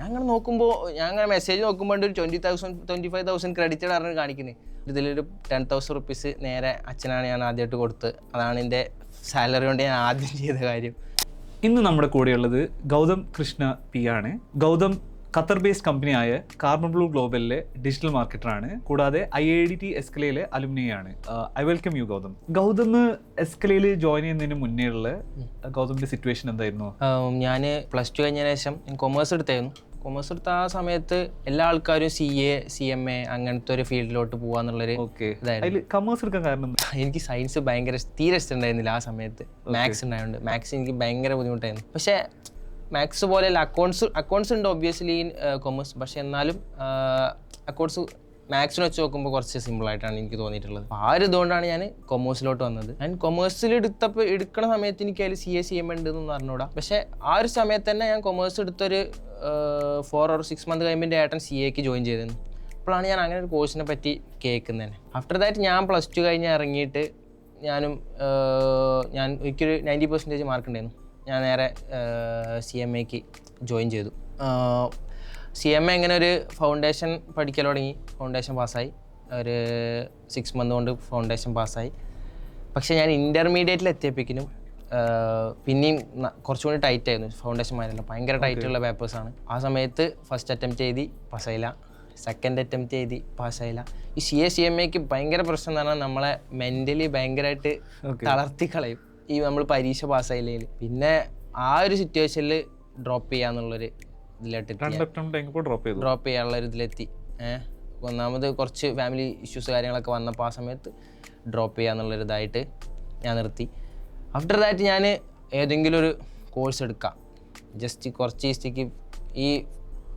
ഞാൻ അങ്ങനെ നോക്കുമ്പോൾ ഞാൻ അങ്ങനെ മെസ്സേജ് നോക്കുമ്പോൾ ഒരു 25,000 ക്രെഡിറ്റഡ് ആണ് കാണിക്കുന്നത്. ഇതിലൊരു 10,000 റുപ്പീസ് നേരെ അച്ഛനാണ് ഞാൻ ആദ്യമായിട്ട് കൊടുത്തത്. അതാണ് എൻ്റെ സാലറി കൊണ്ട് ഞാൻ ആദ്യം ചെയ്ത കാര്യം. ഇന്ന് നമ്മുടെ കൂടെയുള്ളത് ഗൗതം കൃഷ്ണ പി ആണ്. ഗൗതം ഖത്തർ ബേസ്ഡ് കമ്പനിയായ കാർബൺ ബ്ലൂ ഗ്ലോബലിലെ ഡിജിറ്റൽ മാർക്കറ്ററാണ്. കൂടാതെ IIDT എസ്കലയിലെ അലുമിനിയാണ്. I welcome you Gautham. Gautham എസ്കലയിൽ ജോയിൻ ചെയ്യുന്നതിന് മുന്നേ ഉള്ള ഗൗതമിന്റെ സിറ്റുവേഷൻ എന്തായിരുന്നു? ഞാൻ +2 കഴിഞ്ഞതിന് ശേഷം കൊമേഴ്സ് എടുത്തായിരുന്നു. കൊമേഴ്സ് എടുത്ത ആ സമയത്ത് എല്ലാ ആൾക്കാരും CA CMA അങ്ങനത്തെ ഒരു ഫീൽഡിലോട്ട് പോവാന്നുള്ളൊരു ഇതായിരുന്നു. കൊമേഴ്സ് എടുക്കാൻ കാരണം എനിക്ക് സയൻസ് ഭയങ്കര തീരെ ഇഷ്ടമുണ്ടായിരുന്നില്ല ആ സമയത്ത്. മാത്സ് ഉണ്ടായതുകൊണ്ട് മാത്സ് എനിക്ക് ഭയങ്കര ബുദ്ധിമുട്ടായിരുന്നു. പക്ഷേ മാത്സ് പോലെയല്ല, അക്കൗണ്ട്സ് ഉണ്ട് ഒബ്വിയസ്ലി ഇൻ കൊമേഴ്സ്. പക്ഷെ എന്നാലും അക്കൗണ്ട്സ് മാത്സിന് വെച്ച് നോക്കുമ്പോൾ കുറച്ച് സിമ്പിളായിട്ടാണ് എനിക്ക് തോന്നിയിട്ടുള്ളത്. ആ ഒരു ഇതുകൊണ്ടാണ് ഞാൻ കൊമേഴ്സിലോട്ട് വന്നത്. ഞാൻ കൊമേഴ്സിൽ എടുക്കണ സമയത്ത് എനിക്ക് അതിൽ CA CMA ഉണ്ടെന്നൊന്നും അറിഞ്ഞൂടാ. പക്ഷേ ആ ഒരു സമയത്ത് തന്നെ ഞാൻ കൊമേഴ്സ് എടുത്തൊരു 4 or 6 months കഴിയുമ്പോൾ എൻ്റെ ഏട്ടൻ CAക്ക് ജോയിൻ ചെയ്തിരുന്നു. അപ്പോഴാണ് ഞാൻ അങ്ങനെ ഒരു കോഴ്സിനെ പറ്റി കേൾക്കുന്നത് തന്നെ. ആഫ്റ്റർ ദാറ്റ് ഞാൻ +2 കഴിഞ്ഞ് ഇറങ്ങിയിട്ട് എനിക്കൊരു 90% മാർക്ക് ഉണ്ടായിരുന്നു. ഞാൻ നേരെ CMAക്ക് ജോയിൻ ചെയ്തു. CMA ഇങ്ങനെ ഒരു ഫൗണ്ടേഷൻ പഠിക്കൽ തുടങ്ങി. ഫൗണ്ടേഷൻ പാസ്സായി. ഒരു 6 months കൊണ്ട് ഫൗണ്ടേഷൻ പാസ്സായി. പക്ഷേ ഞാൻ ഇൻ്റർമീഡിയറ്റിൽ എത്തിയപ്പോഴേക്കിനും പിന്നെയും കുറച്ചുകൂടി ടൈറ്റ് ആയിരുന്നു. ഫൗണ്ടേഷൻ മാരല്ല, ഭയങ്കര ടൈറ്റുള്ള പേപ്പേഴ്സാണ്. ആ സമയത്ത് ഫസ്റ്റ് അറ്റംപ്റ്റ് എഴുതി പാസ്സായില്ല, സെക്കൻഡ് അറ്റംപ്റ്റ് എഴുതി പാസ്സായില്ല. ഈ CA CMAക്ക് ഭയങ്കര പ്രശ്നം എന്ന് പറഞ്ഞാൽ നമ്മളെ മെൻ്റലി ഭയങ്കരമായിട്ട് തളർത്തി കളയും ഈ നമ്മൾ പരീക്ഷ പാസ്സായില്ലെങ്കിൽ. പിന്നെ ആ ഒരു സിറ്റുവേഷനിൽ ഡ്രോപ്പ് ചെയ്യാന്നുള്ളൊരു ഇതിലോട്ട് ഡ്രോപ്പ് ചെയ്യാനുള്ള ഒരു ഇതിലെത്തി. ഒന്നാമത് കുറച്ച് ഫാമിലി ഇഷ്യൂസ് കാര്യങ്ങളൊക്കെ വന്നപ്പോൾ ആ സമയത്ത് ഡ്രോപ്പ് ചെയ്യാന്നുള്ളൊരു ഇതായിട്ട് ഞാൻ നിർത്തി. ആഫ്റ്റർ ദാറ്റ് ഞാൻ ഏതെങ്കിലും ഒരു കോഴ്സ് എടുക്കാം, ജസ്റ്റ് കുറച്ച് ഈസ്റ്റിക്ക്. ഈ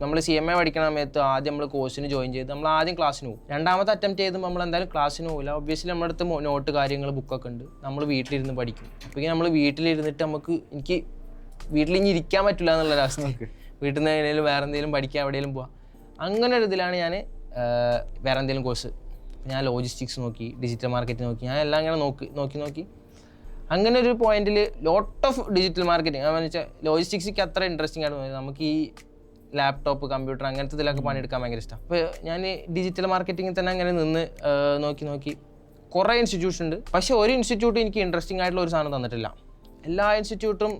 നമ്മൾ CMA പഠിക്കുന്ന സമയത്ത് ആദ്യം നമ്മൾ കോഴ്സിന് ജോയിൻ ചെയ്ത് നമ്മൾ ആദ്യം ക്ലാസ്സിന് പോകും. രണ്ടാമത്തെ അറ്റംപ്റ്റ് ചെയ്തുമ്പോൾ നമ്മൾ എന്തായാലും ക്ലാസ്സിന് പോകില്ല. ഒബ്വിയസ്ലി നമ്മുടെ അടുത്ത് നോട്ട് കാര്യങ്ങൾ ബുക്കൊക്കെ ഉണ്ട്, നമ്മൾ വീട്ടിലിരുന്ന് പഠിക്കും. അപ്പോൾ നമ്മൾ വീട്ടിലിരുന്നിട്ട് എനിക്ക് വീട്ടിൽ ഇനി ഇരിക്കാൻ പറ്റില്ല എന്നുള്ളൊരവസ്ഥ. വീട്ടിൽ നിന്ന് എങ്ങനെയും വേറെ എന്തെങ്കിലും പഠിക്കാൻ എവിടെയെങ്കിലും പോവാം. അങ്ങനെ ഒരു ഇതിലാണ് ഞാൻ വേറെ എന്തെങ്കിലും കോഴ്സ്. ഞാൻ ലോജിസ്റ്റിക്സ് നോക്കി, ഡിജിറ്റൽ മാർക്കറ്റിംഗ് നോക്കി, ഞാൻ എല്ലാം ഇങ്ങനെ നോക്കി അങ്ങനെ ഒരു പോയിന്റിൽ ലോട്ട് ഓഫ് ഡിജിറ്റൽ മാർക്കറ്റിംഗ് എന്ന് വെച്ചാൽ ലോജിസ്റ്റിക്സിക്ക് അത്ര ഇൻട്രസ്റ്റിംഗ് ആയിട്ട് തോന്നി. നമുക്ക് ഈ ലാപ്ടോപ്പ് കമ്പ്യൂട്ടർ അങ്ങനത്തെ ഇതിലൊക്കെ പണിയെടുക്കാൻ ഭയങ്കര ഇഷ്ടം. അപ്പോൾ ഞാൻ ഡിജിറ്റൽ മാർക്കറ്റിങ്ങിൽ തന്നെ അങ്ങനെ നിന്ന് നോക്കി കുറേ ഇൻസ്റ്റിറ്റ്യൂഷൻ ഉണ്ട്. പക്ഷേ ഒരു ഇൻസ്റ്റിറ്റ്യൂട്ട് എനിക്ക് ഇൻട്രസ്റ്റിംഗ് ആയിട്ടുള്ള ഒരു സാധനം തന്നിട്ടില്ല. എല്ലാ ഇൻസ്റ്റിറ്റ്യൂട്ടും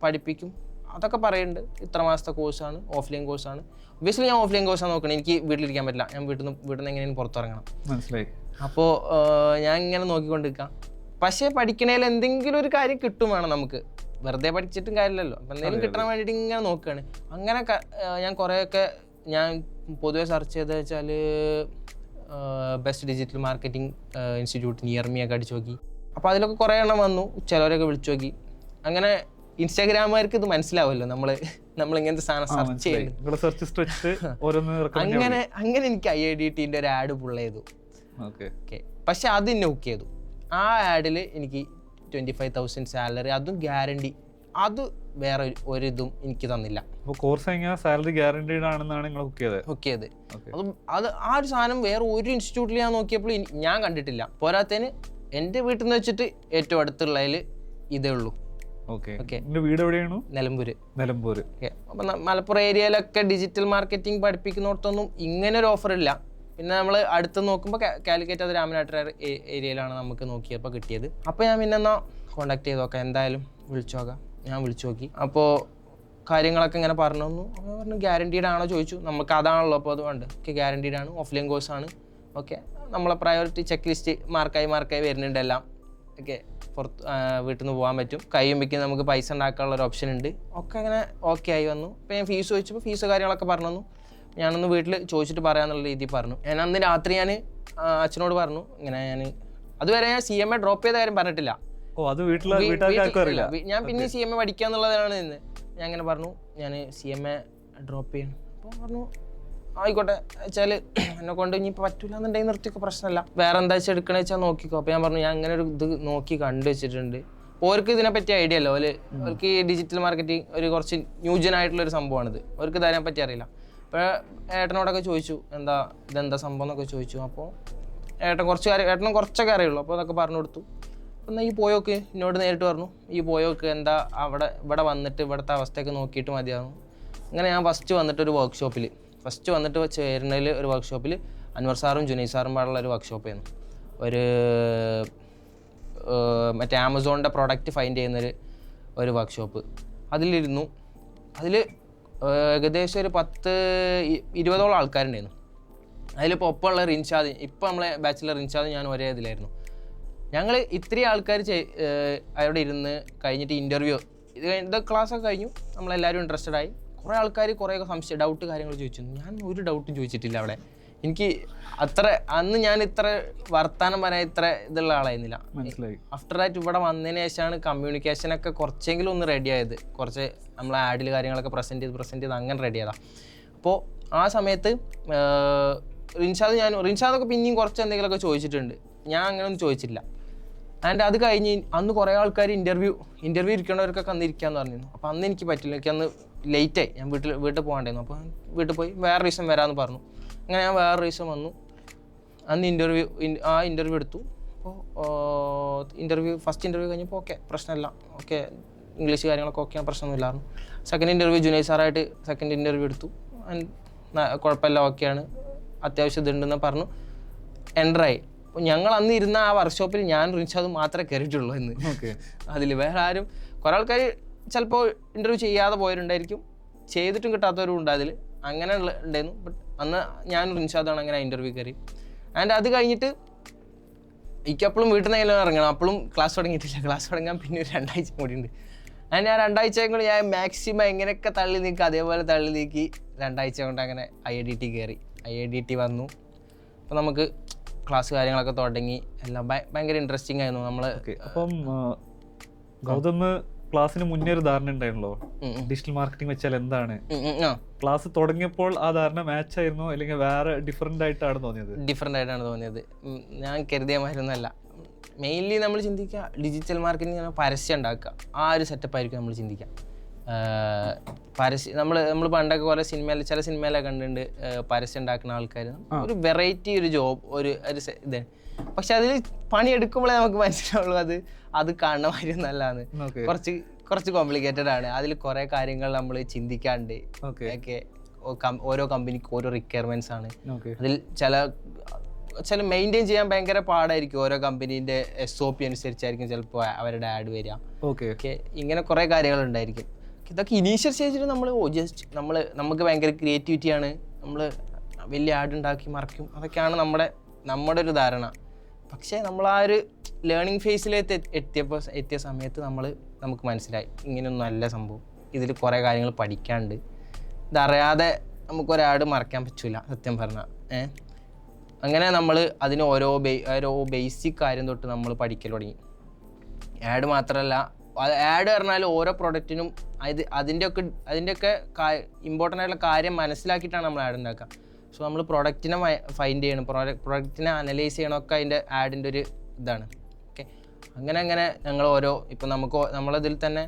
പഠിപ്പിക്കും, അതൊക്കെ പറയുന്നുണ്ട്. ഇത്ര മാസത്തെ കോഴ്സാണ്, ഓഫ്ലൈൻ കോഴ്സാണ്. ഒബ്വിയസ്ലി ഞാൻ ഓഫ്ലൈൻ കോഴ്സാണ് നോക്കണം. എനിക്ക് വീട്ടിലിരിക്കാൻ പറ്റില്ല, ഞാൻ വീട്ടിൽ നിന്ന് എങ്ങനെയും പുറത്തിറങ്ങണം. മനസ്സിലായി. അപ്പോൾ ഞാൻ ഇങ്ങനെ നോക്കിക്കൊണ്ടിരിക്കാം. പക്ഷേ പഠിക്കണേൽ എന്തെങ്കിലും ഒരു കാര്യം കിട്ടും വേണം നമുക്ക്. വെറുതെ പഠിച്ചിട്ടും കാര്യമില്ലല്ലോ. അപ്പം എന്തെങ്കിലും കിട്ടാൻ വേണ്ടിയിട്ട് ഇങ്ങനെ നോക്കുകയാണ്. അങ്ങനെ ഞാൻ കുറേയൊക്കെ ഞാൻ പൊതുവെ സെർച്ച് ചെയ്തത് വെച്ചാൽ best digital marketing institute near me ഒക്കെ അടിച്ചു നോക്കി. അപ്പോൾ അതിലൊക്കെ കുറേ എണ്ണം വന്നു, ചിലവരൊക്കെ വിളിച്ചു നോക്കി. അങ്ങനെ ഇൻസ്റ്റാഗ്രാമുകാർക്ക് ഇത് മനസ്സിലാവുമല്ലോ, നമ്മളിങ്ങനത്തെ സാധനം സെർച്ച് ചെയ്യുന്നത്. അങ്ങനെ എനിക്ക് IIDTൻ്റെ ഒരു ആഡ് പുൾ ചെയ്തു. ഓക്കെ, പക്ഷെ അത് നോക്ക് ചെയ്തു. ആ ആഡിൽ എനിക്ക് 25,000 സാലറി, അതും ഗ്യാരണ്ടി. അത് വേറെ ഒരിതും എനിക്ക് തന്നില്ല. സാലറി ഗ്യാരണ്ടീഡ് ആണെന്നാണ് നിങ്ങൾ ഓക്കെ അത് ആ ഒരു സാധനം വേറെ ഒരു ഇൻസ്റ്റിറ്റ്യൂട്ടിൽ ഞാൻ നോക്കിയപ്പോൾ ഞാൻ കണ്ടിട്ടില്ല. പോരാത്തതിന് എൻ്റെ വീട്ടിൽ നിന്ന് വെച്ചിട്ട് ഏറ്റവും അടുത്തുള്ളതിൽ ഇതേ ഉള്ളൂ. വീട് എവിടെയാണ്? നിലമ്പൂർ. അപ്പം മലപ്പുറം ഏരിയയിലൊക്കെ ഡിജിറ്റൽ മാർക്കറ്റിംഗ് പഠിപ്പിക്കുന്നിടത്തൊന്നും ഇങ്ങനെ ഒരു ഓഫർ ഇല്ല. പിന്നെ നമ്മൾ അടുത്ത് നോക്കുമ്പോൾ കാലിക്കറ്റ് അത് രാമനാട്ടുകര ഏരിയയിലാണ് നമുക്ക് നോക്കിയപ്പോൾ കിട്ടിയത്. അപ്പോൾ ഞാൻ പിന്നെ കോണ്ടാക്ട് ചെയ്ത് നോക്കാം, എന്തായാലും വിളിച്ചു നോക്കാം. ഞാൻ വിളിച്ചു നോക്കി. അപ്പോൾ കാര്യങ്ങളൊക്കെ ഇങ്ങനെ പറഞ്ഞു തന്നു. അപ്പോൾ പറഞ്ഞു ഗ്യാരണ്ടീഡ് ആണോ ചോദിച്ചു. നമുക്ക് അതാണല്ലോ അപ്പോൾ അത് വേണ്ട. ഓക്കെ, ഗ്യാരണ്ടീഡ് ആണ്, ഓഫ്ലൈൻ കോഴ്സാണ്. ഓക്കെ, നമ്മളെ പ്രയോറിറ്റി ചെക്ക് ലിസ്റ്റ് മാർക്കായി വരുന്നുണ്ട് എല്ലാം. ഓക്കെ, വീട്ടിൽ നിന്ന് പോകാൻ പറ്റും, കഴിയുമ്പോഴേക്കും നമുക്ക് പൈസ ഉണ്ടാക്കാനുള്ള ഒരു ഓപ്ഷൻ ഉണ്ട്. ഒക്കെ അങ്ങനെ ഓക്കെ ആയി വന്നു. അപ്പോൾ ഞാൻ ഫീസ് ചോദിച്ചപ്പോൾ ഫീസ് കാര്യങ്ങളൊക്കെ പറഞ്ഞു തന്നു. ഞാനൊന്ന് വീട്ടിൽ ചോദിച്ചിട്ട് പറയാമെന്നുള്ള രീതിയിൽ പറഞ്ഞു. ഞാൻ അന്ന് രാത്രി ഞാൻ അച്ഛനോട് പറഞ്ഞു ഇങ്ങനെ അതുവരെ ഞാൻ CMA ഡ്രോപ്പ് ചെയ്ത കാര്യം പറഞ്ഞിട്ടില്ല. ഞാൻ പിന്നെ CMA പഠിക്കാന്നുള്ളതാണ് ഇന്ന്. ഞാൻ അങ്ങനെ പറഞ്ഞു ഞാൻ CMA ഡ്രോപ്പ് ചെയ്യണം. അപ്പോൾ പറഞ്ഞു ആയിക്കോട്ടെ വെച്ചാൽ എന്നെ കൊണ്ട് ഇനിയിപ്പോൾ പറ്റൂല എന്നുണ്ടെങ്കിൽ നിർത്തിക്കോ, പ്രശ്നമല്ല, വേറെ എന്താ വെച്ചാൽ എടുക്കണ വെച്ചാൽ നോക്കിക്കോ. അപ്പോൾ ഞാൻ പറഞ്ഞു ഞാൻ അങ്ങനെ ഒരു ഇത് നോക്കി കണ്ടു വെച്ചിട്ടുണ്ട്. അവർക്ക് ഇതിനെപ്പറ്റി ഐഡിയ അല്ലോ, അവർക്ക് ഈ ഡിജിറ്റൽ മാർക്കറ്റിംഗ് ഒരു കുറച്ച് ന്യൂജനായിട്ടുള്ളൊരു സംഭവമാണിത്. അവർക്ക് ഇതിനെപ്പറ്റി അറിയില്ല. അപ്പോൾ ഏട്ടനോടൊക്കെ ചോദിച്ചു ഇതെന്താ സംഭവം എന്നൊക്കെ ചോദിച്ചു. അപ്പോൾ ഏട്ടനും കുറച്ചൊക്കെ അറിയുള്ളൂ. അപ്പോൾ അതൊക്കെ പറഞ്ഞു കൊടുത്തു. എന്നാൽ ഈ പോയോക്ക് എന്നോട് നേരിട്ട് പറഞ്ഞു, ഈ പോയോക്ക് ഇവിടെ വന്നിട്ട് ഇവിടുത്തെ അവസ്ഥയൊക്കെ നോക്കിയിട്ട് മതിയാകും. അങ്ങനെ ഞാൻ ഫസ്റ്റ് വന്നിട്ട് ചേരുന്നതിൽ ഒരു വർക്ക്ഷോപ്പിൽ അൻവർ സാറും ജുനൈദ് സാറും പാടുള്ള ഒരു വർക്ക്ഷോപ്പായിരുന്നു. ഒരു മറ്റേ ആമസോണിൻ്റെ പ്രോഡക്റ്റ് ഫൈൻഡ് ചെയ്യുന്നൊരു ഒരു വർക്ക്ഷോപ്പ്. അതിലിരുന്നു. അതിൽ ഏകദേശം ഒരു 10-20ഓളം ആൾക്കാരുണ്ടായിരുന്നു. അതിലിപ്പോൾ ഒപ്പമുള്ള റിൻഷാദ്, ഇപ്പോൾ നമ്മളെ ബാച്ചിലർ റിൻഷാദ് ഞാൻ ഒരേ ഇതിലായിരുന്നു. ഞങ്ങൾ ഇത്രയും ആൾക്കാർ അവിടെ ഇരുന്ന് കഴിഞ്ഞിട്ട് ഇൻ്റർവ്യൂ ഇത് ക്ലാസ്സൊക്കെ കഴിഞ്ഞു. നമ്മളെല്ലാവരും ഇൻട്രസ്റ്റഡ് ആയി. കുറേ ആൾക്കാർ കുറേ സംശയം ഡൗട്ട് കാര്യങ്ങൾ ചോദിച്ചു. ഞാൻ ഒരു ഡൗട്ടും ചോദിച്ചിട്ടില്ല അവിടെ. എനിക്ക് അന്ന് ഞാൻ ഇത്ര വർത്താനം പറയാൻ ഇത്ര ഇതുള്ള ആളായിരുന്നില്ല. ആഫ്റ്റർ ദാറ്റ് ഇവിടെ വന്നതിന് ശേഷമാണ് കമ്മ്യൂണിക്കേഷനൊക്കെ കുറച്ചെങ്കിലും ഒന്ന് റെഡി ആയത്. കുറച്ച് നമ്മളെ ആഡിൽ കാര്യങ്ങളൊക്കെ പ്രസൻറ്റ് ചെയ്ത് അങ്ങനെ റെഡി ആയതാണ്. അപ്പോൾ ആ സമയത്ത് റിൻഷാദൊക്കെ പിന്നെയും കുറച്ച് എന്തെങ്കിലുമൊക്കെ ചോദിച്ചിട്ടുണ്ട്. ഞാൻ അങ്ങനെയൊന്നും ചോദിച്ചില്ല. ആൻഡ് അത് കഴിഞ്ഞ് അന്ന് കുറേ ആൾക്കാർ ഇൻ്റർവ്യൂ ഇരിക്കണവർക്കൊക്കെ അന്ന് ഇരിക്കാമെന്ന് പറഞ്ഞിരുന്നു. അപ്പോൾ അന്ന് എനിക്ക് പറ്റില്ല. എനിക്ക് അന്ന് ലേറ്റായി. ഞാൻ വീട്ടിൽ പോകണ്ടായിരുന്നു. അപ്പോൾ വീട്ടിൽ പോയി വേറെ റീസൺ വരാമെന്ന് പറഞ്ഞു. അങ്ങനെ ഞാൻ വേറെ റീസൺ വന്നു. അന്ന് ഇൻ്റർവ്യൂ എടുത്തു. അപ്പോൾ ഫസ്റ്റ് ഇൻ്റർവ്യൂ കഴിഞ്ഞപ്പോൾ ഓക്കെ, പ്രശ്നമില്ല, ഓക്കെ, ഇംഗ്ലീഷ് കാര്യങ്ങളൊക്കെ ഓക്കെ, പ്രശ്നമൊന്നുമില്ലായിരുന്നു. സെക്കൻഡ് ഇൻ്റർവ്യൂ ജുനൈദ് സാറായിട്ട് സെക്കൻഡ് ഇൻ്റർവ്യൂ എടുത്തു. കുഴപ്പമില്ല, ഓക്കെയാണ്, അത്യാവശ്യം ഇതുണ്ടെന്ന് പറഞ്ഞു. എൻ്ററായി. അപ്പോൾ ഞങ്ങൾ അന്ന് ഇരുന്ന ആ വർക്ക്ഷോപ്പിൽ ഞാൻ റിൻഷാദ് മാത്രമേ കയറിയിട്ടുള്ളൂ എന്ന്. അതിൽ വേറെ ആരും, കുറേ ആൾക്കാർ ചിലപ്പോൾ ഇൻ്റർവ്യൂ ചെയ്യാതെ പോയവരുണ്ടായിരിക്കും, ചെയ്തിട്ടും കിട്ടാത്തവരും ഉണ്ട് അതിൽ. അങ്ങനെ ഉണ്ടായിരുന്നു. ബട്ട് അന്ന് ഞാൻ റിൻഷാദാണ് അങ്ങനെ ഇൻ്റർവ്യൂ കയറി. ആൻഡ് അത് കഴിഞ്ഞിട്ട് എനിക്കപ്പോഴും വീട്ടിൽ നിന്ന് ഇറങ്ങണം. അപ്പോഴും ക്ലാസ് തുടങ്ങിയിട്ടില്ല. ക്ലാസ് തുടങ്ങാൻ പിന്നെ ഒരു 2 ആഴ്ച കൂടി ഉണ്ട്. ആൻഡ് ആ 2 ആഴ്ചയും കൂടി ഞാൻ മാക്സിമം എങ്ങനെയൊക്കെ തള്ളി നീക്കി അതേപോലെ തള്ളി നീക്കി 2 ആഴ്ച കൊണ്ട് അങ്ങനെ IIDT കയറി. IIDT വന്നു. അപ്പോൾ നമുക്ക് ക്ലാസ് കാര്യങ്ങളൊക്കെ തുടങ്ങി. എല്ലാം ഭയങ്കര ഇൻട്രസ്റ്റിംഗ് ആയിരുന്നു. നമ്മൾ അപ്പം ഗൗതം ക്ലാസ്സിന് മുന്നേ ഒരു ധാരണ ഉണ്ടായിരുന്നല്ലോ ഡിജിറ്റൽ മാർക്കറ്റിംഗ് വെച്ചാൽ എന്താണ്? ക്ലാസ് തുടങ്ങിയപ്പോൾ ആ ധാരണ മാച്ച് ആയിരുന്നു അല്ലെങ്കിൽ വേറെ ഡിഫറെന്റ് ആയിട്ടാണ് തോന്നിയത്? ഞാൻ കരുതിയ മാതിരിയൊന്നുമല്ല. മെയിൻലി നമ്മൾ ചിന്തിക്കുക ഡിജിറ്റൽ മാർക്കറ്റിംഗ് പരസ്യം ഉണ്ടാക്കുക, ആ ഒരു സെറ്റപ്പ് ആയിരിക്കും നമ്മൾ ചിന്തിക്കുക. പരസ്യം നമ്മൾ പണ്ടൊക്കെ കുറേ ചില സിനിമയിലൊക്കെ കണ്ടിട്ടുണ്ട് പരസ്യം ഉണ്ടാക്കുന്ന ആൾക്കാർ. ഒരു വെറൈറ്റി ഒരു ജോബ് ഒരു ഇതാണ്. പക്ഷെ അതിൽ പണിയെടുക്കുമ്പോഴേ നമുക്ക് മനസ്സിലാവുള്ളൂ അത് കാണുന്ന മാതിരി നല്ലതാണ്. കുറച്ച് കോംപ്ലിക്കേറ്റഡ് ആണ്. അതിൽ കുറേ കാര്യങ്ങൾ നമ്മൾ ചിന്തിക്കാണ്ട് ഒക്കെ. ഓരോ കമ്പനിക്ക് ഓരോ റിക്വയർമെന്റ്സ് ആണ്. അതിൽ ചില മെയിൻറ്റെയിൻ ചെയ്യാൻ ഭയങ്കര പാടായിരിക്കും. ഓരോ കമ്പനീൻ്റെ SOP അനുസരിച്ചായിരിക്കും ചിലപ്പോൾ അവരുടെ ആഡ് വരിക. ഓക്കെ, ഇങ്ങനെ കുറേ കാര്യങ്ങൾ ഉണ്ടായിരിക്കും. ഇതൊക്കെ ഇനീഷ്യൽ സ്റ്റേജിൽ നമുക്ക് ഭയങ്കര ക്രിയേറ്റിവിറ്റിയാണ്. നമ്മൾ വലിയ ആഡ് ഉണ്ടാക്കി മറിക്കും, അതൊക്കെയാണ് നമ്മുടെ ഒരു ധാരണ. പക്ഷേ നമ്മൾ ആ ഒരു ലേണിംഗ് ഫേസിലേക്ക് എത്തിയ സമയത്ത് നമുക്ക് മനസ്സിലായി ഇങ്ങനെയൊന്നും അല്ല സംഭവം. ഇതിൽ കുറേ കാര്യങ്ങൾ പഠിക്കാണ്ട്. ഇതറിയാതെ നമുക്കൊരാട് മറക്കാൻ പറ്റില്ല സത്യം പറഞ്ഞാൽ. അങ്ങനെ നമ്മൾ അതിന് ഓരോ ബേസിക് കാര്യം തൊട്ട് നമ്മൾ പഠിക്കൽ തുടങ്ങി. ആഡ് മാത്രമല്ല, ആഡ് പറഞ്ഞാൽ ഓരോ പ്രൊഡക്റ്റിനും അതിൻ്റെയൊക്കെ ഇമ്പോർട്ടൻ്റ് ആയിട്ടുള്ള കാര്യം മനസ്സിലാക്കിയിട്ടാണ് നമ്മൾ ആഡ് ഉണ്ടാക്കുക. സോ നമ്മൾ പ്രൊഡക്റ്റിനെ ഫൈൻഡ് ചെയ്യണം, പ്രൊഡക്റ്റിനെ അനലൈസ് ചെയ്യണമൊക്കെ അതിൻ്റെ ആഡിൻ്റെ ഒരു ഇതാണ്. ഓക്കെ, അങ്ങനെ ഞങ്ങൾ ഇപ്പം നമ്മളതിൽ തന്നെ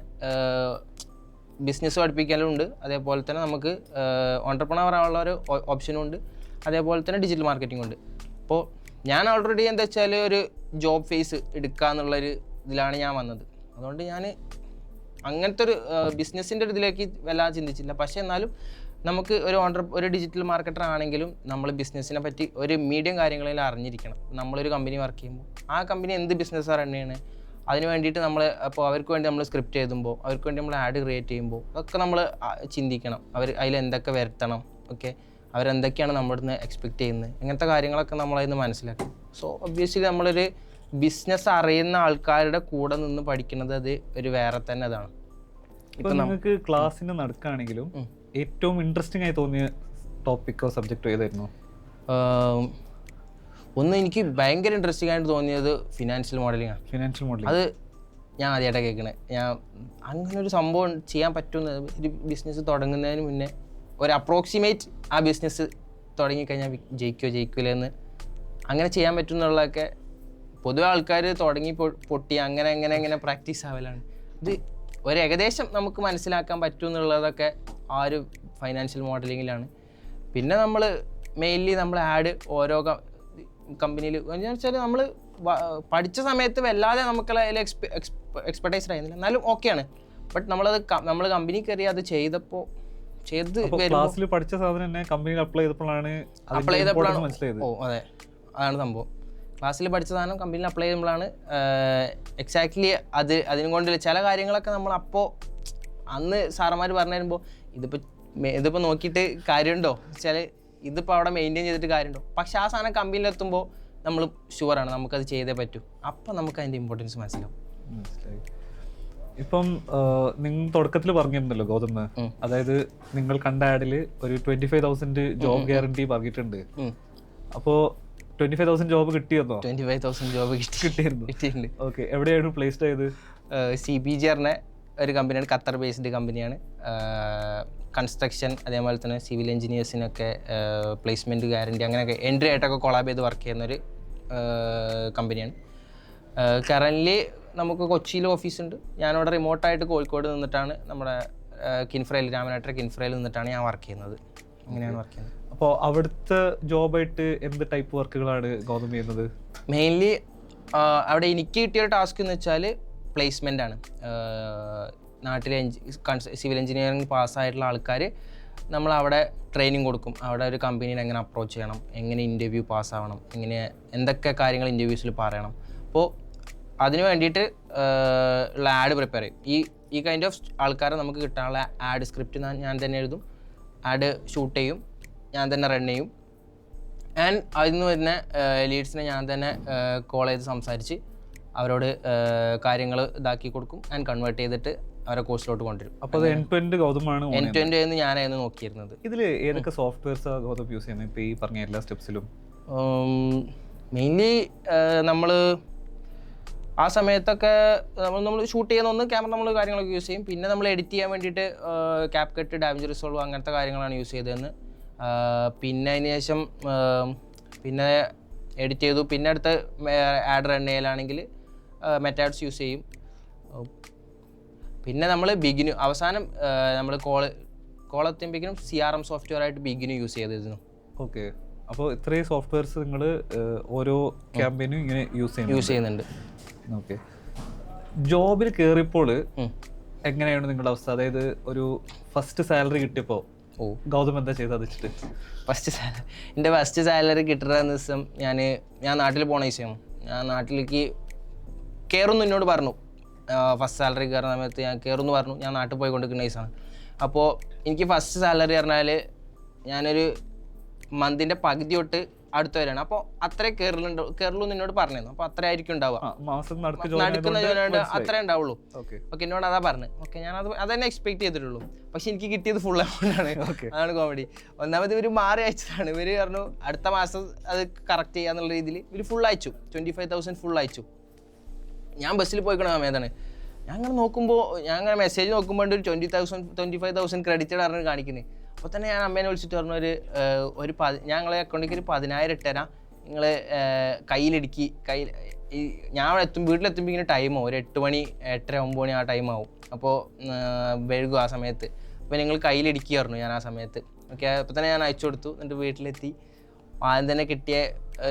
ബിസിനസ് പഠിപ്പിക്കലും ഉണ്ട്. അതേപോലെ തന്നെ നമുക്ക് ഓൺടർപ്രണർ ആവാനുള്ള ഒരു ഓപ്ഷനും ഉണ്ട്. അതേപോലെ തന്നെ ഡിജിറ്റൽ മാർക്കറ്റിംഗ് ഉണ്ട്. അപ്പോൾ ഞാൻ ഓൾറെഡി എന്താ വെച്ചാൽ ഒരു ജോബ് ഫേസ് എടുക്കുക എന്നുള്ളൊരു ഇതിലാണ് ഞാൻ വന്നത്. അതുകൊണ്ട് ഞാൻ അങ്ങനത്തെ ഒരു ബിസിനസ്സിൻ്റെ ഒരു ഇതിലേക്ക് വല്ലാതെ ചിന്തിച്ചില്ല. പക്ഷേ എന്നാലും നമുക്ക് ഒരു ഡിജിറ്റൽ മാർക്കറ്റർ ആണെങ്കിലും നമ്മൾ ബിസിനസ്സിനെ പറ്റി ഒരു മീഡിയം കാര്യങ്ങളിൽ അറിഞ്ഞിരിക്കണം. നമ്മളൊരു കമ്പനി വർക്ക് ചെയ്യുമ്പോൾ ആ കമ്പനി എന്ത് ബിസിനസ്സാണ് റൺ ചെയ്യണത്, അതിന് വേണ്ടിയിട്ട് അപ്പോൾ അവർക്ക് വേണ്ടി നമ്മൾ സ്ക്രിപ്റ്റ് എഴുതുമ്പോൾ, അവർക്ക് വേണ്ടി നമ്മൾ ആഡ് ക്രിയേറ്റ് ചെയ്യുമ്പോൾ അതൊക്കെ നമ്മൾ ചിന്തിക്കണം. അതിലെന്തൊക്കെ വരുത്തണം, ഓക്കെ, അവരെന്തൊക്കെയാണ് നമ്മുടെ നിന്ന് എക്സ്പെക്റ്റ് ചെയ്യുന്നത്, ഇങ്ങനത്തെ കാര്യങ്ങളൊക്കെ നമ്മളതിന് മനസ്സിലാക്കണം. സോ ഒബ്വിയസ്ലി നമ്മളൊരു ബിസിനസ് അറിയുന്ന ആൾക്കാരുടെ കൂടെ നിന്ന് പഠിക്കുന്നത് അത് ഒരു വേറെ തന്നെ അതാണ്. ഇപ്പം നിങ്ങൾക്ക് ക്ലാസ്സിന് നടക്കുകയാണെങ്കിലും ഏറ്റവും ഇൻട്രസ്റ്റിംഗ് ആയി തോന്നിയ ടോപ്പിക്കോ സബ്ജക്റ്റോ ഏതായിരുന്നു? ഒന്ന് എനിക്ക് ഭയങ്കര ഇൻട്രസ്റ്റിംഗ് ആയിട്ട് തോന്നിയത് ഫിനാൻഷ്യൽ മോഡലിംഗ് ആണ്. അത് ഞാൻ ആദ്യമായിട്ടാണ് കേൾക്കണേ. അങ്ങനെ ഒരു സംഭവം ചെയ്യാൻ പറ്റുമെന്ന് ഒരു ബിസിനസ് തുടങ്ങുന്നതിന് മുന്നേ ഒരു അപ്രോക്സിമേറ്റ് ആ ബിസിനസ് തുടങ്ങിക്കഴിഞ്ഞാൽ ജയിക്കില്ലെന്ന് അങ്ങനെ ചെയ്യാൻ പറ്റും എന്നുള്ളതൊക്കെ പൊതുവെ ആൾക്കാർ തുടങ്ങി പൊട്ടി അങ്ങനെ പ്രാക്ടീസ് ആവലാണ്. ഇത് ഒരു ഏകദേശം നമുക്ക് മനസ്സിലാക്കാൻ പറ്റും എന്നുള്ളതൊക്കെ ആ ഒരു ഫൈനാൻഷ്യൽ മോഡലിങ്ങിലാണ്. പിന്നെ നമ്മൾ മെയിൻലി നമ്മൾ ആഡ് ഓരോ കമ്പനിയിൽ എന്ന് വെച്ചാൽ നമ്മൾ പഠിച്ച സമയത്ത് വല്ലാതെ നമുക്കുള്ള അതിൽ എക്സ്പെർട്ടൈസ്ഡ് ആയിരുന്നില്ല, എന്നാലും ഓക്കെയാണ്. ബട്ട് നമ്മൾ കമ്പനി കയറി അത് ചെയ്തപ്പോൾ ചെയ്ത് ക്ലാസ്സിൽ പഠിച്ച സാധനം തന്നെ കമ്പനിയിൽ അപ്ലൈ ചെയ്തപ്പോഴാണ് മനസ്സിലായത്. ഓ അതെ, അതാണ് സംഭവം. ക്ലാസ്സിൽ പഠിച്ച സാധനം കമ്പനിയിൽ അപ്ലൈ ചെയ്യുമ്പോഴാണ് എക്സാക്ട്ലി അതിനും കൊണ്ടില്ല ചില കാര്യങ്ങളൊക്കെ നമ്മൾ അപ്പോൾ അന്ന് സാറന്മാർ പറഞ്ഞു തരുമ്പോൾ ഇതിപ്പോൾ നോക്കിയിട്ട് കാര്യമുണ്ടോ വെച്ചാൽ ഇതിപ്പോൾ അവിടെ മെയിൻറ്റെയിൻ ചെയ്തിട്ട് കാര്യമുണ്ടോ. പക്ഷെ ആ സാധനം കമ്പനിയിലെത്തുമ്പോൾ നമ്മൾ ഷുവറാണ് നമുക്കത് ചെയ്തേ പറ്റൂ. അപ്പം നമുക്ക് അതിൻ്റെ ഇമ്പോർട്ടൻസ് മനസ്സിലാവും. ഇപ്പം നിങ്ങൾ തുടക്കത്തിൽ പറഞ്ഞിരുന്നല്ലോ ഗൗതം, അതായത് നിങ്ങൾ കണ്ട ആഡിൽ ഒരു 25,000 ജോബ് ഗ്യാരണ്ടി പറഞ്ഞിട്ടുണ്ട്. അപ്പോൾ 25,000 ജോബ് കിട്ടിയെന്നോ? 25,000 ജോബ് കിട്ടിയിട്ടുണ്ട്. ഓക്കെ, എവിടെയാണ് പ്ലേസ്ഡ് ആയത്? CPG പറഞ്ഞ ഒരു കമ്പനിയാണ്, ഖത്തർ ബേസ്ഡ് കമ്പനിയാണ്. കൺസ്ട്രക്ഷൻ അതേപോലെ തന്നെ സിവിൽ എഞ്ചിനീയേഴ്സിനൊക്കെ പ്ലേസ്മെൻറ്റ് ഗ്യാരണ്ടി അങ്ങനെയൊക്കെ എൻട്രി ആയിട്ടൊക്കെ കൊളാബ് ചെയ്ത് വർക്ക് ചെയ്യുന്നൊരു കമ്പനിയാണ്. കറൻ്റ്ലി നമുക്ക് കൊച്ചിയിൽ ഓഫീസുണ്ട്. ഞാനിവിടെ റിമോട്ടായിട്ട് കോഴിക്കോട് നിന്നിട്ടാണ് നമ്മുടെ കിൻഫ്രയിൽ, രാമനാട്ടര കിൻഫ്രയിൽ നിന്നിട്ടാണ് ഞാൻ വർക്ക് ചെയ്യുന്നത്. അങ്ങനെയാണ് വർക്ക് ചെയ്യുന്നത്. അപ്പോൾ അവിടുത്തെ ജോബായിട്ട് എന്ത് ടൈപ്പ് വർക്കുകളാണ് ഗൗതം ചെയ്യുന്നത്? മെയിൻലി അവിടെ എനിക്ക് കിട്ടിയ ടാസ്ക് എന്ന് വെച്ചാൽ പ്ലേസ്മെൻ്റ് ആണ്. നാട്ടിലെ സിവിൽ എഞ്ചിനീയറിംഗ് പാസ്സായിട്ടുള്ള ആൾക്കാർ നമ്മളവിടെ ട്രെയിനിങ് കൊടുക്കും. അവിടെ ഒരു കമ്പനീനെ എങ്ങനെ അപ്രോച്ച് ചെയ്യണം, എങ്ങനെ ഇൻ്റർവ്യൂ പാസ്സാവണം, എങ്ങനെ എന്തൊക്കെ കാര്യങ്ങൾ ഇൻ്റർവ്യൂസിൽ പറയണം. അപ്പോൾ അതിന് വേണ്ടിയിട്ട് ഉള്ള ആഡ് പ്രിപ്പയർ ചെയ്യും. ഈ കൈൻഡ് ഓഫ് ആൾക്കാരെ നമുക്ക് കിട്ടാനുള്ള ആഡ് സ്ക്രിപ്റ്റ് ഞാൻ തന്നെ എഴുതും, ആഡ് ഷൂട്ട് ചെയ്യും, ഞാൻ തന്നെ റൺ ചെയ്യും. ആൻഡ് അതിൽ നിന്ന് വരുന്ന ലീഡ്സിനെ ഞാൻ തന്നെ കോൾ ചെയ്ത് സംസാരിച്ച് അവരോട് കാര്യങ്ങൾ ഇതാക്കി കൊടുക്കും. ആൻഡ് കൺവേർട്ട് ചെയ്തിട്ട് അവരെ കോഴ്സിലോട്ട് കൊണ്ടുവരും. അപ്പോൾ അത് എൻഡ് ടു എൻഡ് ഗൗതമാണ്? എൻഡ് ടു എൻഡ് എന്ന് ഞാനായിരുന്നു നോക്കിയിരുന്നത്. ഇതിൽ ഏതൊക്കെ സോഫ്റ്റ്വെയർസ് ഗൗതം യൂസ് ചെയ്യുന്നത് ഇപ്പോൾ ഈ പറഞ്ഞ എല്ലാ സ്റ്റെപ്സിലും? മെയിൻലി നമ്മൾ ആ സമയത്തൊക്കെ നമ്മൾ ഷൂട്ട് ചെയ്യുന്ന ഒന്ന് ക്യാമറ നമ്മൾ കാര്യങ്ങളൊക്കെ യൂസ് ചെയ്യും. പിന്നെ നമ്മൾ എഡിറ്റ് ചെയ്യാൻ വേണ്ടിയിട്ട് ക്യാപ്കട്ട്, ഡാവിഞ്ചി റിസോൾവ് അങ്ങനത്തെ കാര്യങ്ങളാണ് യൂസ് ചെയ്തതെന്ന്. പിന്നെ അതിന് ശേഷം പിന്നെ എഡിറ്റ് ചെയ്തു. പിന്നെ അടുത്ത ആഡ് റൺ ചെയ്യലാണെങ്കിൽ മെറ്റാഡ്സ് യൂസ് ചെയ്യും. പിന്നെ നമ്മൾ ബിഗിന് അവസാനം നമ്മൾ കോൾ എത്തുമ്പോഴേക്കും CRM സോഫ്റ്റ്വെയർ ആയിട്ട് ബിഗിന് യൂസ് ചെയ്തിരുന്നു. ഓക്കെ, അപ്പോൾ ഇത്രയും സോഫ്റ്റ്വെയർസ് നിങ്ങൾ ഓരോ ക്യാമ്പയിനും ഇങ്ങനെ യൂസ് ചെയ്യുന്നുണ്ട്. ഓക്കെ, ജോബിൽ കയറിയപ്പോൾ എങ്ങനെയാണ് നിങ്ങളുടെ അവസ്ഥ? അതായത് ഒരു ഫസ്റ്റ് സാലറി കിട്ടിയപ്പോൾ ഗൗതം എന്താ ചെയ്തത് വെച്ചിട്ട്? എൻ്റെ ഫസ്റ്റ് സാലറി കിട്ടുന്ന ദിവസം ഞാൻ നാട്ടിൽ പോണ ദിവസം ഞാൻ നാട്ടിലേക്ക് കയറുന്നു എന്നോട് പറഞ്ഞു. ഫസ്റ്റ് സാലറി കയറുന്ന സമയത്ത് ഞാൻ കയറുമെന്ന് പറഞ്ഞു. ഞാൻ നാട്ടിൽ പോയിക്കൊണ്ടിരിക്കുന്ന ദിവസമാണ്. അപ്പോൾ എനിക്ക് ഫസ്റ്റ് സാലറി പറഞ്ഞാൽ ഞാനൊരു മന്തിൻ്റെ പകുതി തൊട്ട് അടുത്ത് വരെയാണ്. അപ്പോൾ അത്രേ കയറുള്ളൂ എന്നോട് പറഞ്ഞിരുന്നു. അപ്പോൾ അത്ര ആയിരിക്കും ഉണ്ടാവുക, നടക്കുന്ന ജോലിയുണ്ട് അത്രേ ഉണ്ടാവുള്ളൂ. ഓക്കെ, എന്നോട് അതാ പറഞ്ഞു. ഓക്കെ, ഞാൻ അതന്നെ എക്സ്പെക്ട് ചെയ്തിട്ടുള്ളൂ. പക്ഷെ എനിക്ക് കിട്ടിയത് ഫുൾ എമൗണ്ട് ആണ്. അതാണ് കോമഡി. ഒന്നാമത് ഇവർ മാറി അയച്ചതാണ്. ഇവർ പറഞ്ഞു അടുത്ത മാസം അത് കറക്റ്റ് ചെയ്യാന്നുള്ള രീതിയിൽ ഇവർ ഫുൾ അയച്ചു. 25,000 ഫുൾ അയച്ചു. ഞാൻ ബസ്സിൽ പോയിക്കണ സമയത്താണ് ഞാൻ അങ്ങനെ നോക്കുമ്പോൾ, ഞാൻ അങ്ങനെ മെസ്സേജ് നോക്കുമ്പോൾ ഒരു 25,000 ക്രെഡിറ്റഡ് പറഞ്ഞ് കാണിക്കുന്നത്. അപ്പോൾ തന്നെ ഞാൻ അമ്മേനെ വിളിച്ചിട്ട് പറഞ്ഞു ഞങ്ങളെ അക്കൗണ്ടിലേക്ക് ഒരു 10,000 ഇട്ടുതരാം, നിങ്ങൾ കയ്യിലിടുക്കി ഞാൻ വീട്ടിലെത്തുമ്പോൾ ഇങ്ങനെ ടൈം ആവും, ഒരു 8 മണി 8:30 9 മണി ആ ടൈം ആവും. അപ്പോൾ വഴുകും ആ സമയത്ത്. അപ്പോൾ നിങ്ങൾ കയ്യിലിടുക്കി പറഞ്ഞു ഞാൻ ആ സമയത്ത്. ഓക്കെ, അപ്പോൾ തന്നെ ഞാൻ അയച്ചു കൊടുത്തു. എന്നിട്ട് വീട്ടിലെത്തി ആദ്യം തന്നെ കിട്ടിയ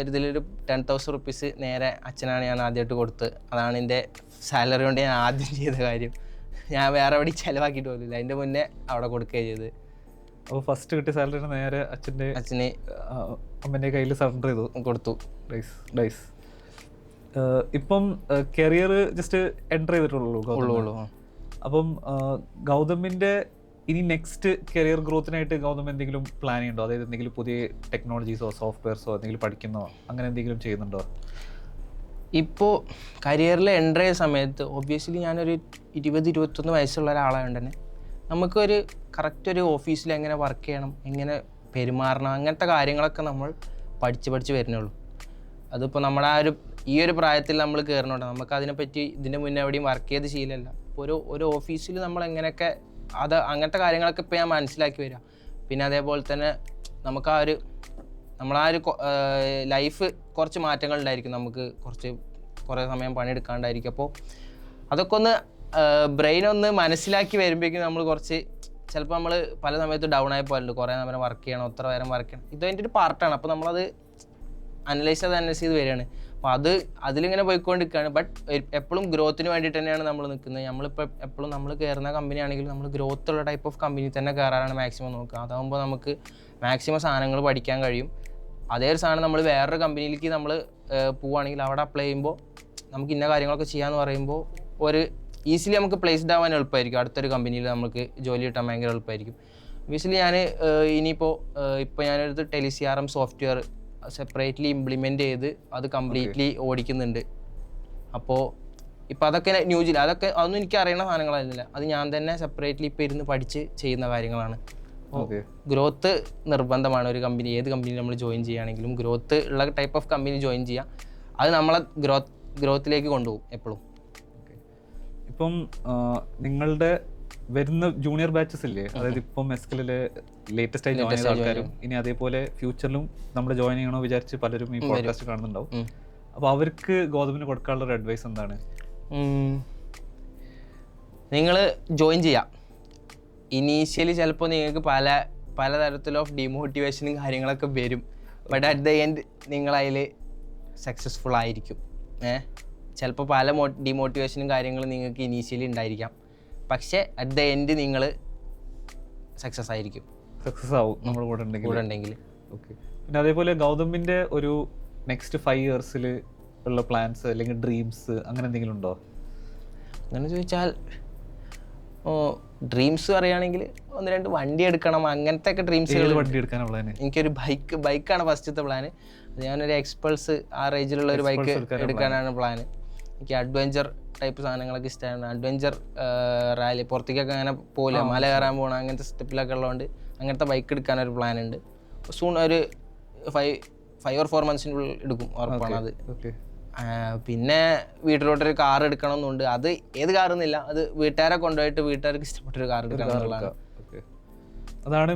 ഇതിലൊരു 10,000 റുപ്പീസ് നേരെ അച്ഛനാണ് ഞാൻ ആദ്യമായിട്ട് കൊടുത്തത്. അതാണ് എൻ്റെ സാലറി കൊണ്ട് ഞാൻ ആദ്യം ചെയ്ത കാര്യം. ഞാൻ വേറെ എവിടെ ചിലവാക്കിയിട്ട് പോലില്ല, അതിൻ്റെ മുന്നേ അവിടെ കൊടുക്കുകയാണ് ചെയ്തത്. അപ്പോൾ ഫസ്റ്റ് കിട്ടിയ സാലറി നേരെ അച്ഛനെ അമ്മേൻ്റെ കയ്യിൽ സറണ്ടർ ചെയ്തു കൊടുത്തു. ഡൈസ്. ഇപ്പം കരിയർ ജസ്റ്റ് എൻ്റർ ചെയ്തിട്ടുള്ളൂ. അപ്പം ഗൗതമിൻ്റെ ഇനി നെക്സ്റ്റ് കരിയർ ഗ്രോത്തിനായിട്ട് ഗൗതം എന്തെങ്കിലും പ്ലാൻ ചെയ്യുന്നുണ്ടോ? അതായത് എന്തെങ്കിലും പുതിയ ടെക്നോളജീസോ സോഫ്റ്റ്വെയർസോ എന്തെങ്കിലും പഠിക്കുന്നോ അങ്ങനെ എന്തെങ്കിലും ചെയ്യുന്നുണ്ടോ? ഇപ്പോൾ കരിയറിൽ എൻ്റർ ചെയ്ത സമയത്ത് ഒബ്വിയസ്ലി ഞാനൊരു 20-21 വയസ്സുള്ള ഒരാളായതുകൊണ്ട് തന്നെ നമുക്കൊരു കറക്റ്റ് ഒരു ഓഫീസിൽ എങ്ങനെ വർക്ക് ചെയ്യണം, എങ്ങനെ പെരുമാറണം, അങ്ങനത്തെ കാര്യങ്ങളൊക്കെ നമ്മൾ പഠിച്ച് വരുന്നുള്ളൂ. അതിപ്പോൾ നമ്മുടെ ഈ ഒരു പ്രായത്തിൽ നമ്മൾ കയറണോണ്ട് നമുക്ക് അതിനെപ്പറ്റി ഇതിൻ്റെ മുന്നേ എവിടെയും വർക്ക് ചെയ്ത് ശീലമല്ല. ഒരു ഓഫീസിൽ നമ്മൾ എങ്ങനെയൊക്കെ അങ്ങനത്തെ കാര്യങ്ങളൊക്കെ ഇപ്പോൾ ഞാൻ മനസ്സിലാക്കി വരിക. പിന്നെ അതേപോലെ തന്നെ നമുക്ക് നമ്മളാ ഒരു ലൈഫ് കുറച്ച് മാറ്റങ്ങളുണ്ടായിരിക്കും. നമുക്ക് കുറേ സമയം പണിയെടുക്കാണ്ടായിരിക്കും. അപ്പോൾ അതൊക്കെ ഒന്ന് ബ്രെയിൻ ഒന്ന് മനസ്സിലാക്കി വരുമ്പോഴേക്കും നമ്മൾ ചിലപ്പോൾ നമ്മൾ പല സമയത്ത് ഡൗൺ ആയി പോലുണ്ട്. കുറേ നേരം വർക്ക് ചെയ്യണം, എത്ര നേരം വർക്ക് ചെയ്യണം. ഇത് അതിൻ്റെ ഒരു പാർട്ടാണ്. അപ്പോൾ നമ്മളത് അനലൈസ് ചെയ്ത് വരികയാണ്. അപ്പോൾ അതിലിങ്ങനെ പോയിക്കൊണ്ടിരിക്കുകയാണ്. ബട്ട് എപ്പോഴും ഗ്രോത്തിന് വേണ്ടിയിട്ട് തന്നെയാണ് നമ്മൾ നിൽക്കുന്നത്. നമ്മളിപ്പോൾ എപ്പോഴും നമ്മൾ കയറുന്ന കമ്പനി ആണെങ്കിലും നമ്മൾ ഗ്രോത്ത് ഉള്ള ടൈപ്പ് ഓഫ് കമ്പനി തന്നെ കയറാനാണ് മാക്സിമം നോക്കുക. അതാകുമ്പോൾ നമുക്ക് മാക്സിമം സാധനങ്ങൾ പഠിക്കാൻ കഴിയും. അതേ ഒരു സാധനം നമ്മൾ വേറൊരു കമ്പനിയിലേക്ക് നമ്മൾ പോവുകയാണെങ്കിൽ അവിടെ അപ്ലൈ ചെയ്യുമ്പോൾ നമുക്ക് ഇന്ന കാര്യങ്ങളൊക്കെ ചെയ്യാമെന്ന് പറയുമ്പോൾ ഒരു ഈസിലി നമുക്ക് പ്ലേസ്ഡ് ആവാൻ എളുപ്പമായിരിക്കും. അടുത്തൊരു കമ്പനിയിൽ നമുക്ക് ജോലി കിട്ടാൻ ഭയങ്കര എളുപ്പമായിരിക്കും. ഒബിയസ്ലി ഞാൻ ഇപ്പോൾ ഞാനൊരു ടെലിസിആർഎം സോഫ്റ്റ്വെയർ സെപ്പറേറ്റ്ലി ഇംപ്ലിമെൻറ്റ് ചെയ്ത് അത് കംപ്ലീറ്റ്ലി ഓടിക്കുന്നുണ്ട്. അപ്പോൾ ഇപ്പോൾ അതൊക്കെ അതൊന്നും എനിക്ക് അറിയുന്ന സാധനങ്ങളായിരുന്നില്ല. അത് ഞാൻ തന്നെ സെപ്പറേറ്റ്ലി ഇപ്പോൾ ഇരുന്ന് പഠിച്ച് ചെയ്യുന്ന കാര്യങ്ങളാണ്. ഗ്രോത്ത് നിർബന്ധമാണ് ഒരു കമ്പനി. ഏത് കമ്പനി നമ്മൾ ജോയിൻ ചെയ്യുകയാണെങ്കിലും ഗ്രോത്ത് ഉള്ള ടൈപ്പ് ഓഫ് കമ്പനി ജോയിൻ ചെയ്യുക. അത് നമ്മളെ ഗ്രോത്തിലേക്ക് കൊണ്ടുപോകും എപ്പോഴും. ഇപ്പം നിങ്ങളുടെ വരുന്ന ജൂനിയർ ബാച്ചസ് ഇല്ലേ, അതായത് ഇപ്പം എസ്കലില് ലേറ്റസ്റ്റ് ആയി ജോയിൻ ചെയ്ത ആൾക്കാരും ഇനി അതേപോലെ ഫ്യൂച്ചറിലും നമ്മൾ ജോയിൻ ചെയ്യണോ വിചാരിച്ച് പലരും ഈ പോഡ്കാസ്റ്റ് കാണുന്നുണ്ടാവും. അപ്പോൾ അവർക്ക് ഗൗതമിന് കൊടുക്കാനുള്ള ഒരു അഡ്വൈസ് എന്താണ്? നിങ്ങൾ ജോയിൻ ചെയ്യാം. ഇനീഷ്യലി ചിലപ്പോൾ നിങ്ങൾക്ക് പലതരത്തിൽ ഓഫ് ഡിമോട്ടിവേഷനും കാര്യങ്ങളൊക്കെ വരും. ബട്ട് അറ്റ് ദ എൻഡ് നിങ്ങളതിൽ സക്സസ്ഫുൾ ആയിരിക്കും. ചിലപ്പോൾ പല ഡിമോട്ടിവേഷനും കാര്യങ്ങളും നിങ്ങൾക്ക് ഇനീഷ്യലി ഉണ്ടായിരിക്കാം. പക്ഷേ അറ്റ് ദ എൻഡ് നിങ്ങൾ സക്സസ് ആയിരിക്കും. സക്സസ് ആവും നമ്മൾ കൂടെ ഉണ്ടെങ്കിൽ. ഓക്കെ. പിന്നെ അതേപോലെ ഗൗതമിൻ്റെ ഒരു നെക്സ്റ്റ് 5 yearsൽ ഉള്ള പ്ലാൻസ് അല്ലെങ്കിൽ ഡ്രീംസ് അങ്ങനെ എന്തെങ്കിലും ഉണ്ടോ? അങ്ങനെ ചോദിച്ചാൽ ഡ്രീംസ് പറയുകയാണെങ്കിൽ 1-2 വണ്ടി എടുക്കണം, അങ്ങനത്തെ ഒക്കെ ഡ്രീംസുകൾ. വണ്ടി എടുക്കാനുള്ള പ്ലാൻ? എനിക്കൊരു ബൈക്കാണ് ഫസ്റ്റത്തെ പ്ലാന്. ഞാനൊരു എക്സ്പൾസ് ആ റേഞ്ചിലുള്ള ഒരു ബൈക്ക് എടുക്കാനാണ് പ്ലാന്. എനിക്ക് അഡ്വഞ്ചർ ടൈപ്പ് സാധനങ്ങളൊക്കെ ഇഷ്ടമാണ്. അഡ്വഞ്ചർ റാലി പുറത്തേക്കൊക്കെ അങ്ങനെ പോലെ മല കയറാൻ പോകണം അങ്ങനത്തെ സ്റ്റെപ്പിലൊക്കെ ഉള്ളതുകൊണ്ട് അങ്ങനത്തെ ബൈക്ക് എടുക്കാനൊരു പ്ലാൻ ഉണ്ട്. സൂൺ ഒരു 5 or 4 months എടുക്കും, ഉറപ്പാണ് അത്. പിന്നെ വീട്ടിലോട്ടൊരു കാർ എടുക്കണം എന്നുണ്ട്. അത് ഏത് കാറൊന്നുമില്ല, അത് വീട്ടുകാരെ കൊണ്ടുപോയിട്ട് വീട്ടുകാർക്ക് ഇഷ്ടപ്പെട്ടൊരു കാർ എടുക്കണം എന്നുള്ളതാണ്. അതാണ്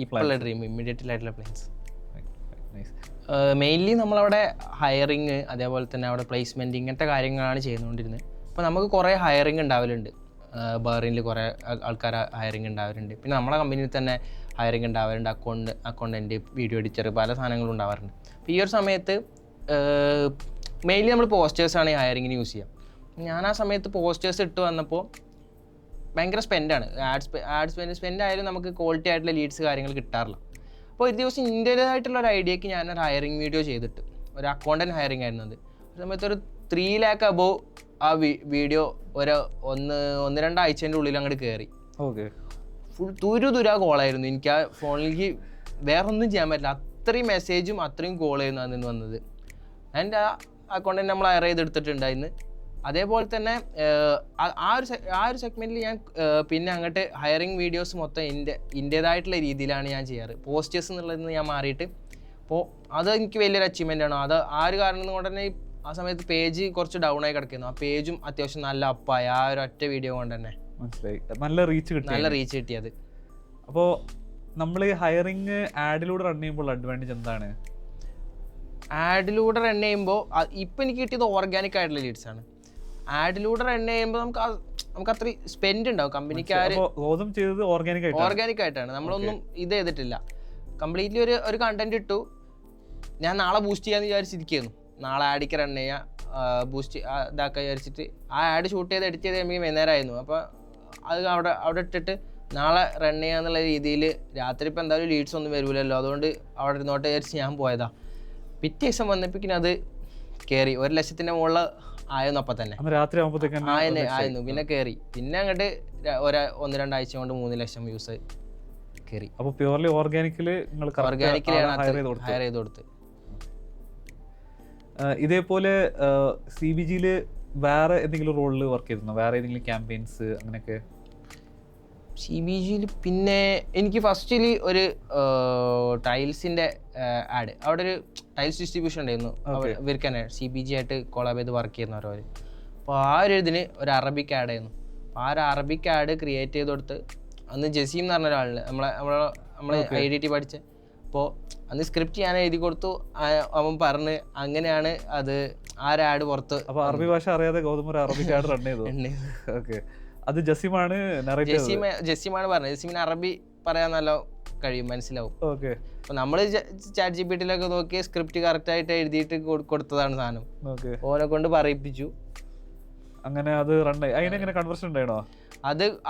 ഇപ്പോഴുള്ള ഡ്രീം, ഇമ്മീഡിയറ്റ് ആയിട്ടുള്ള പ്ലാൻസ്. മെയിൻലി നമ്മളവിടെ ഹയറിങ്, അതേപോലെ തന്നെ അവിടെ പ്ലേസ്മെൻറ്റ്, ഇങ്ങനത്തെ കാര്യങ്ങളാണ് ചെയ്തുകൊണ്ടിരുന്നത്. അപ്പോൾ നമുക്ക് കുറേ ഹയറിങ് ഉണ്ടാവലുണ്ട്. ബഹ്റൈനിൽ കുറേ ആൾക്കാർ ഹയറിങ് ഉണ്ടാവാറുണ്ട്. പിന്നെ നമ്മളെ കമ്പനിയിൽ തന്നെ ഹയറിങ് ഉണ്ടാവാറുണ്ട്. അക്കൗണ്ടൻറ്റ്, വീഡിയോ എഡിറ്റർ, പല സാധനങ്ങളും ഉണ്ടാവാറുണ്ട്. അപ്പോൾ ഈ ഒരു സമയത്ത് മെയിൻലി നമ്മൾ പോസ്റ്റേഴ്സാണ് ഈ ഹയറിങ്ങിന് യൂസ് ചെയ്യുക. ഞാൻ ആ സമയത്ത് പോസ്റ്റേഴ്സ് ഇട്ട് വന്നപ്പോൾ ഭയങ്കര സ്പെൻഡാണ്. ആഡ് സ്പെൻഡ് ആയാലും നമുക്ക് ക്വാളിറ്റി ആയിട്ടുള്ള ലീഡ്സ് കാര്യങ്ങൾ കിട്ടാറില്ല. അപ്പോൾ ഒരു ദിവസം ഇന്ത്യയിലായിട്ടുള്ള ഒരു ഐഡിയക്ക് ഞാനൊരു ഹയറിങ് വീഡിയോ ചെയ്തിട്ട്, ഒരു അക്കൗണ്ടൻറ്റ് ഹയറിങ് ആയിരുന്നത്. ഒരു സമയത്ത് ഒരു 3 lakh above ആ വീഡിയോ 1-2 ആഴ്ചേൻ്റെ ഉള്ളിൽ അങ്ങോട്ട് കയറി. ഫുൾ തുരാ കോളായിരുന്നു. എനിക്ക് ആ ഫോണിലേക്ക് വേറെ ഒന്നും ചെയ്യാൻ പറ്റില്ല. അത്രയും മെസ്സേജും അത്രയും കോളായിരുന്നു അതിൽ വന്നത്. എൻ്റെ ആ അക്കൗണ്ടൻറ്റ് നമ്മൾ ഹയർ ചെയ്തെടുത്തിട്ടുണ്ടായിരുന്നു. അതേപോലെ തന്നെ ആ ഒരു സെഗ്മെൻറ്റിൽ ഞാൻ പിന്നെ അങ്ങോട്ട് ഹയറിങ് വീഡിയോസ് മൊത്തം എൻ്റേതായിട്ടുള്ള രീതിയിലാണ് ഞാൻ ചെയ്യാറ്. പോസ്റ്റേഴ്സ് എന്നുള്ളതിൽ ഞാൻ മാറിയിട്ട്. അപ്പോൾ അത് എനിക്ക് വലിയൊരു അച്ചീവ്മെൻ്റ് ആണ്. അത് ആ ഒരു കാരണം കൊണ്ട് തന്നെ ആ സമയത്ത് പേജ് കുറച്ച് ഡൗൺ ആയി കിടക്കുന്നു. ആ പേജും അത്യാവശ്യം നല്ല അപ്പായി ആ ഒരു ഒറ്റ വീഡിയോ കൊണ്ട് തന്നെ. മനസ്സിലായി, നല്ല റീച്ച് കിട്ടിയത്. അപ്പോൾ നമ്മൾ ഹയറിങ് ആഡിലൂടെ റൺ ചെയ്യുമ്പോൾ അഡ്വാൻറ്റേജ് എന്താണ്? ആഡിലൂടെ റൺ ചെയ്യുമ്പോൾ ഇപ്പം എനിക്ക് കിട്ടിയത് ഓർഗാനിക് ആയിട്ടുള്ള ലീഡ്സാണ്. ആഡിലൂടെ റൺ ചെയ്യുമ്പോൾ നമുക്ക് അത്രയും സ്പെൻഡ് ഉണ്ടാവും. കമ്പനിക്കാർ ഓർഗാനിക് ആയിട്ടാണ്, നമ്മളൊന്നും ഇത് ചെയ്തിട്ടില്ല. കംപ്ലീറ്റ്ലി ഒരു കണ്ടന്റ് ഇട്ടു, ഞാൻ നാളെ ബൂസ്റ്റ് ചെയ്യാന്ന് വിചാരിച്ചിരിക്കുന്നു. നാളെ ആഡിക്ക് റൺ ചെയ്യുക, ബൂസ്റ്റ് ഇതാക്കാൻ വിചാരിച്ചിട്ട് ആ ആഡ് ഷൂട്ട് ചെയ്ത് എഡിറ്റ് ചെയ്ത് കഴിയുമ്പോൾ വൈകുന്നേരമായിരുന്നു. അപ്പോൾ അത് അവിടെ ഇട്ടിട്ട് നാളെ റൺ ചെയ്യാന്നുള്ള രീതിയിൽ രാത്രി ഇപ്പോൾ എന്തായാലും ലീഡ്സ് ഒന്നും വരില്ലല്ലോ, അതുകൊണ്ട് അവിടെ ഇരുന്നോട്ട് വിചാരിച്ച് ഞാൻ പോയതാ. പിറ്റേ ദിവസം വന്നപ്പോഴേക്കും അത് കയറി 1 ലക്ഷത്തിൻ്റെ മുകളിൽ ആയിരുന്നു. അപ്പം തന്നെ രാത്രി ആയിരുന്നു. പിന്നെ കയറി, പിന്നെ അങ്ങോട്ട് 1-2 ആഴ്ച കൊണ്ട് 3 ലക്ഷം വ്യൂസ് കയറി. അപ്പോൾ പ്യൂർലി ഓർഗാനിക്കലാണ് ഹയർ ചെയ്ത് കൊടുത്ത്. ഇതേപോലെ CBGയിൽ വേറെ എന്തെങ്കിലും റോളിൽ വർക്ക് ചെയ്തിരുന്നോ? വേറെ ഏതെങ്കിലും ക്യാമ്പയിൻസ് അങ്ങനെയൊക്കെ? CBGയിൽ പിന്നെ എനിക്ക് ഫസ്റ്റിൽ ഒരു ടൈൽസിൻ്റെ ആഡ്, അവിടെ ഒരു ടൈൽസ് ഡിസ്ട്രിബ്യൂഷൻ ഉണ്ടായിരുന്നു. ഇവർക്ക് തന്നെ CBG ആയിട്ട് കൊളാബ് ചെയ്ത് വർക്ക് ചെയ്യുന്നവരവർ. അപ്പോൾ ആ ഒരു ഇതിന് ഒരു അറബിക് ആഡ് ആയിരുന്നു. അപ്പോൾ ആ ഒരു അറബിക് ആഡ് ക്രിയേറ്റ് ചെയ്ത് കൊടുത്ത് അന്ന് ജസീം എന്ന് പറഞ്ഞ ഒരാളുണ്ട്, നമ്മളെ IDT പഠിച്ച. അപ്പോൾ അന്ന് സ്ക്രിപ്റ്റ് ഞാൻ എഴുതി കൊടുത്തു, അവൻ പറഞ്ഞ് അങ്ങനെയാണ് അത് ആ ഒരു ആഡ് പുറത്ത്. അപ്പോൾ അറബി ഭാഷ അറിയാതെ ഗൗതം ഒരു അറബിക് ആഡ് റൺ ചെയ്തു. ഓക്കെ. അത് ജസീമാണ് പറഞ്ഞത്. ജസീമിന് അറബി പറയാൻ നല്ല കഴിയും, മനസ്സിലാവും. ഓക്കെ. അപ്പോൾ നമ്മൾ ചാറ്റ് GPT യിലൊക്കെ നോക്കി സ്ക്രിപ്റ്റ് കറക്റ്റായിട്ട് എഴുതിയിട്ട് കൊടുത്തതാണ് സാധനം. ഓക്കെ. ഓനെ കൊണ്ട് പറയിപ്പിച്ചു. അങ്ങനെ അത് റണ്ണായി. അതിനെങ്ങനെ കൺവേർഷൻ ഉണ്ടായിരുന്നോ?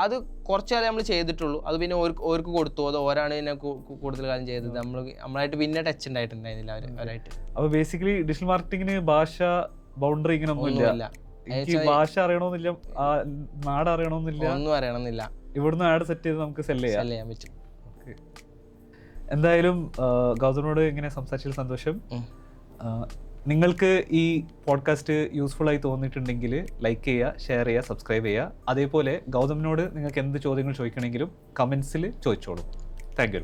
അത് കുറച്ച് കാലം നമ്മൾ ചെയ്തിട്ടുള്ളൂ. അത് പിന്നെ ഓർക്ക് കൊടുത്തു. അത് ഓരാണ് പിന്നെ കൂടുതൽ കാലം ചെയ്തത്. നമ്മളായിട്ട് പിന്നെ ടച്ച് ഉണ്ടായിട്ടുണ്ടായിരുന്നില്ല അവരായിട്ട്. അപ്പോൾ ബേസിക്കലി ഡിജിറ്റൽ മാർക്കറ്റിങ്ങിന് ഭാഷ ബൗണ്ടറി ഇങ്ങനെ ഒന്നുമില്ല. എനിക്ക് ഭാഷ അറിയണമെന്നില്ല, ആ നാട് അറിയണമെന്നില്ല, ഒന്നും അറിയണമെന്നില്ല. ഇവിടുന്ന് ആഡ് സെറ്റ് ചെയ്ത് നമുക്ക് സെല് ചെയ്യാൻ പറ്റും. എന്തായാലും ഗൗതമിനോട് ഇങ്ങനെ സംസാരിച്ചതിൽ സന്തോഷം. നിങ്ങൾക്ക് ഈ പോഡ്കാസ്റ്റ് യൂസ്ഫുൾ ആയി തോന്നിയിട്ടുണ്ടെങ്കിൽ ലൈക്ക് ചെയ്യുക, ഷെയർ ചെയ്യുക, സബ്സ്ക്രൈബ് ചെയ്യുക. അതേപോലെ ഗൗതമിനോട് നിങ്ങൾക്ക് എന്ത് ചോദ്യങ്ങൾ ചോദിക്കണമെങ്കിലും കമൻസിൽ ചോദിച്ചോളൂ. Thank you.